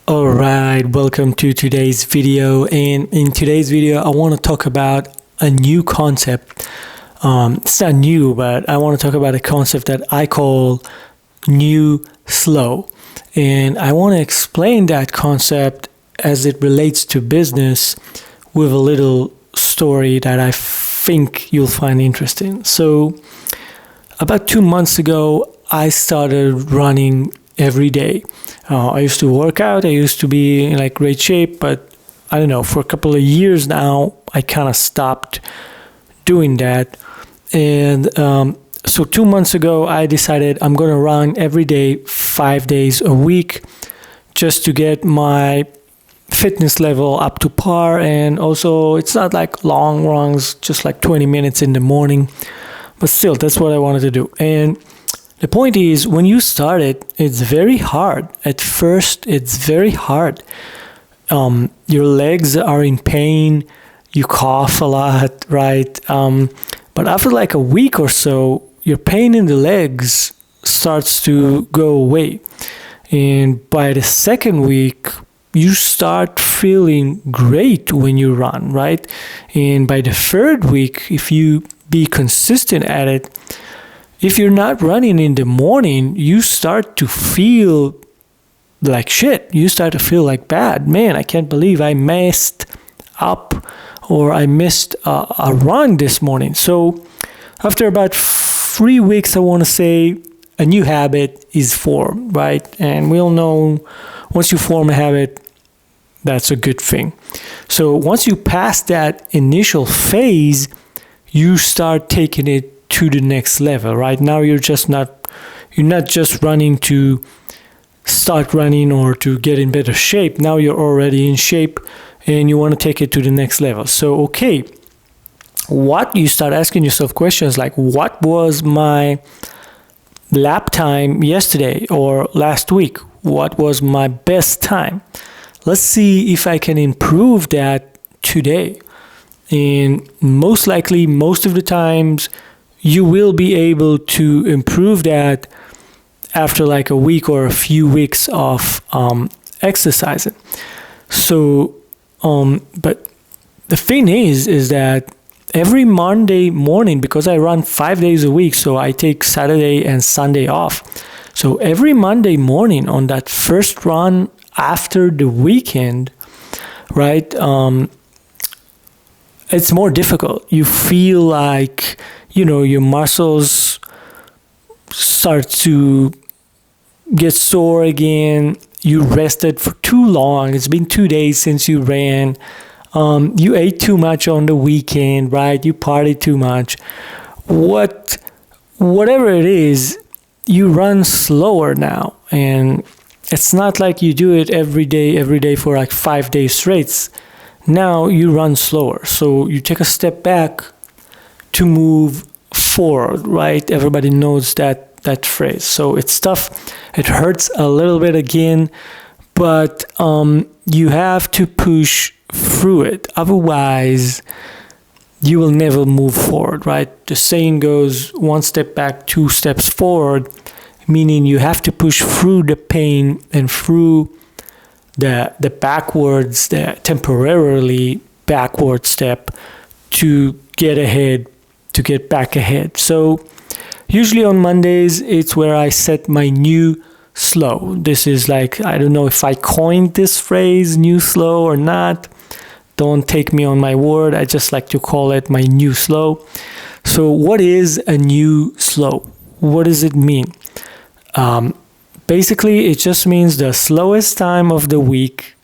Alright, welcome to today's video. And in today's video, I want to talk about a new concept. It's not new, but I want to talk about a concept that I call new slow. And I want to explain that concept as it relates to business with a little story that I think you'll find interesting. So, about 2 months ago, I started running every day. I used to work out. I used to be in like great shape, but I don't know, for a couple of years now, I kind of stopped doing that. And so 2 months ago, I decided I'm going to run every day, 5 days a week, just to get my fitness level up to par. And also, it's not like long runs, just like 20 minutes in the morning, but still, that's what I wanted to do. And the point is, when you start it, it's very hard. At first, it's very hard. Your legs are in pain. You cough a lot, right? But after like a week or so, your pain in the legs starts to go away. And by the second week, you start feeling great when you run, right? And by the third week, if you be consistent at it, if you're not running in the morning, you start to feel like shit. You start to feel like bad. Man, I can't believe I messed up or I missed a run this morning. So after about 3 weeks, I want to say a new habit is formed, right? And we all know once you form a habit, that's a good thing. So once you pass that initial phase, you start taking it to the next level. Right now, you're not just running to start running or to get in better shape. Now you're already in shape and you want to take it to the next level. So okay, what you start asking yourself questions like, what was my lap time yesterday or last week? What was my best time? Let's see if I can improve that today. And most likely, most of the times, you will be able to improve that after like a week or a few weeks of exercising. So, but the thing is that every Monday morning, because I run 5 days a week, so I take Saturday and Sunday off. So every Monday morning on that first run after the weekend, right? It's more difficult. You feel like, your muscles start to get sore again. You rested for too long. It's been 2 days since you ran. You ate too much on the weekend, right? You partied too much. Whatever it is, you run slower now. And it's not like you do it every day for like 5 days straight. Now you run slower. So you take a step back to move forward, right? Everybody knows that phrase. So it's tough. It hurts a little bit again, but you have to push through it. Otherwise, you will never move forward, right? The saying goes, 1 step back, 2 steps forward, meaning you have to push through the pain and through the backwards, the temporarily backward step to get ahead, to get back ahead. So usually on Mondays, it's where I set my new slow. This is like, I don't know if I coined this phrase, new slow, or not. Don't take me on my word. I just like to call it my new slow. So what is a new slow? What does it mean? Basically, it just means the slowest time of the week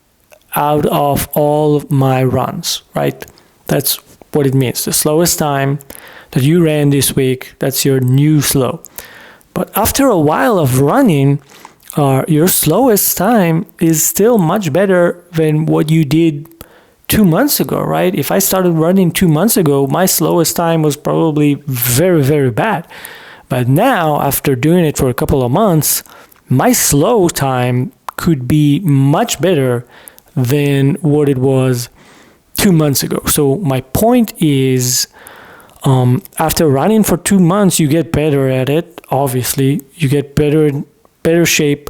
out of all of my runs, right? That's what it means. The slowest time that you ran this week, that's your new slow. But after a while of running, your slowest time is still much better than what you did 2 months ago, right? If I started running 2 months ago, my slowest time was probably very, very bad. But now, after doing it for a couple of months, my slow time could be much better than what it was 2 months ago. So my point is, after running for 2 months, you get better at it. Obviously, you get better shape.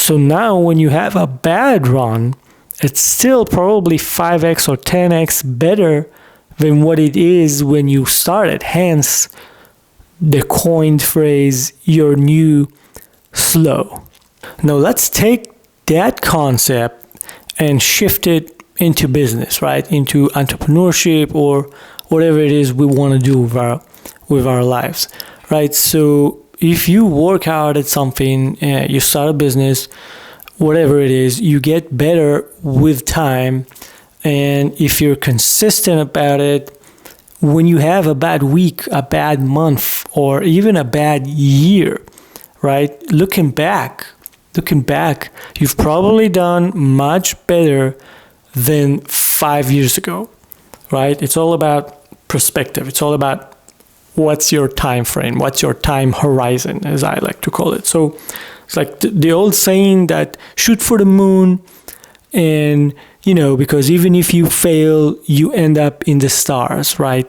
So now when you have a bad run, it's still probably 5x or 10x better than what it is when you started. Hence the coined phrase, your new slow. Now let's take that concept and shift it into business, right? Into entrepreneurship or whatever it is we want to do with our lives, right? So if you work hard at something, you start a business, whatever it is, you get better with time. And if you're consistent about it, when you have a bad week, a bad month, or even a bad year, right? Looking back, you've probably done much better than 5 years ago, right? It's all about perspective. It's all about what's your time frame, what's your time horizon, as I like to call it. So it's like the old saying that shoot for the moon, and because even if you fail, you end up in the stars, right?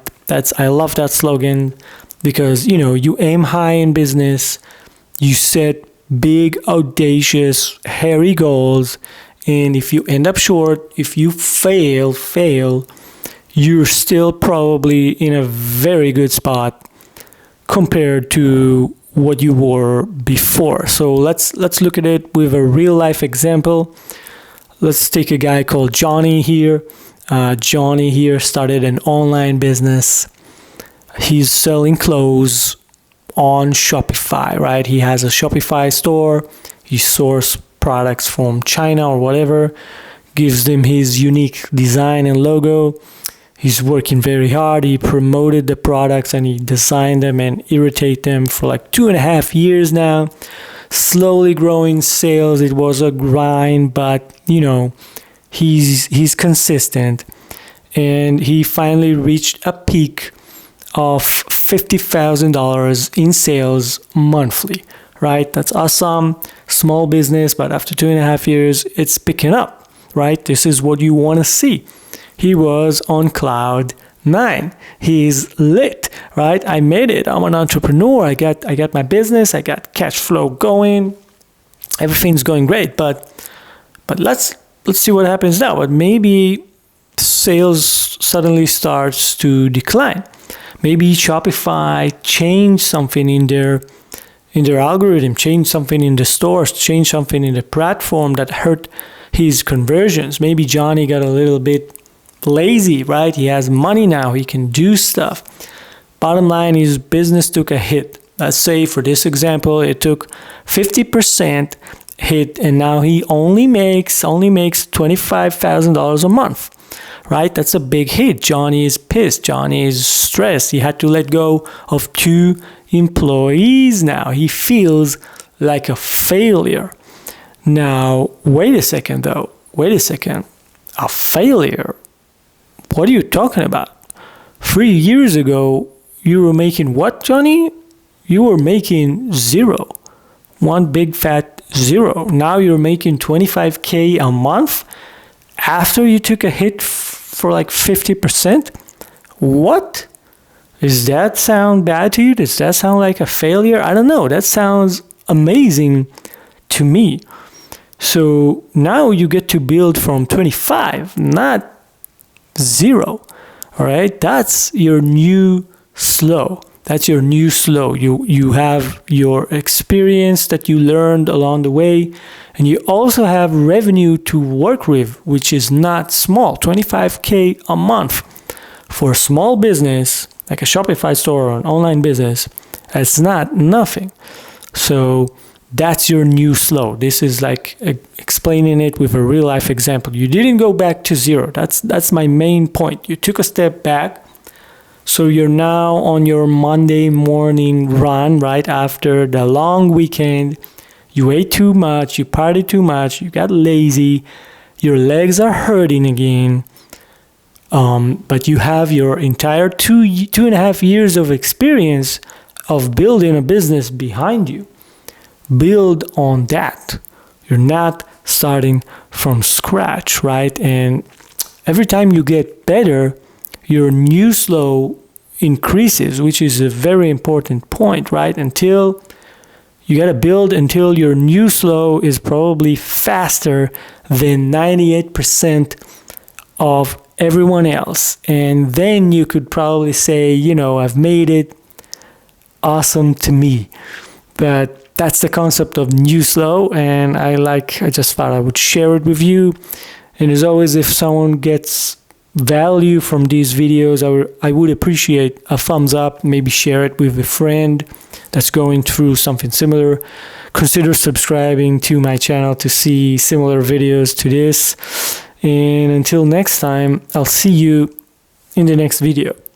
I love that slogan, because you aim high in business, you set big, audacious, hairy goals, and if you end up short, if you fail, you're still probably in a very good spot compared to what you were before. So let's look at it with a real life example. Let's take a guy called Johnny here. Johnny here started an online business. He's selling clothes on Shopify, right? He has a Shopify store. He sources products from China or whatever, gives them his unique design and logo. He's working very hard. He promoted the products and he designed them and iterated them for like 2.5 years now. Slowly growing sales. It was a grind, but he's consistent. And he finally reached a peak of $50,000 in sales monthly, right? That's awesome. Small business, but after 2.5 years, it's picking up, right? This is what you want to see. He was on cloud 9. He's lit, right? I made it. I'm an entrepreneur. I got my business. I got cash flow going. Everything's going great. But let's see what happens now. But maybe sales suddenly starts to decline. Maybe Shopify changed something in their algorithm, changed something in the stores, changed something in the platform that hurt his conversions. Maybe Johnny got a little bit lazy, right? He has money now. He can do stuff. Bottom line, his business took a hit. Let's say for this example, it took 50% hit, and now he only makes $25,000 a month, right? That's a big hit. Johnny is pissed. Johnny is stressed. He had to let go of 2 employees now. He feels like a failure. Now, wait a second though. A failure? What are you talking about? 3 years ago, you were making what, Johnny? You were making 0. One big fat 0. Now you're making $25K a month after you took a hit for like 50%? What? Does that sound bad to you? Does that sound like a failure? I don't know. That sounds amazing to me. So now you get to build from 25, not 0. All right? That's your new slow. You have your experience that you learned along the way, and you also have revenue to work with, which is not small. $25K a month for a small business like a Shopify store or an online business, it's not nothing. So that's your new slow. This is like explaining it with a real life example. You didn't go back to 0. That's my main point. You took a step back. So you're now on your Monday morning run right after the long weekend. You ate too much, you partied too much, you got lazy, your legs are hurting again. But you have your entire 2.5 years of experience of building a business behind you. Build on that. You're not starting from scratch, right? And every time you get better, your new slow increases, which is a very important point, right? Until You got to build until your new slow is probably faster than 98% of everyone else. And then you could probably say, you know, I've made it awesome to me. But that's the concept of new slow, and I just thought I would share it with you. And as always, if someone gets value from these videos, I would appreciate a thumbs up, maybe share it with a friend that's going through something similar. Consider subscribing to my channel to see similar videos to this. And until next time, I'll see you in the next video.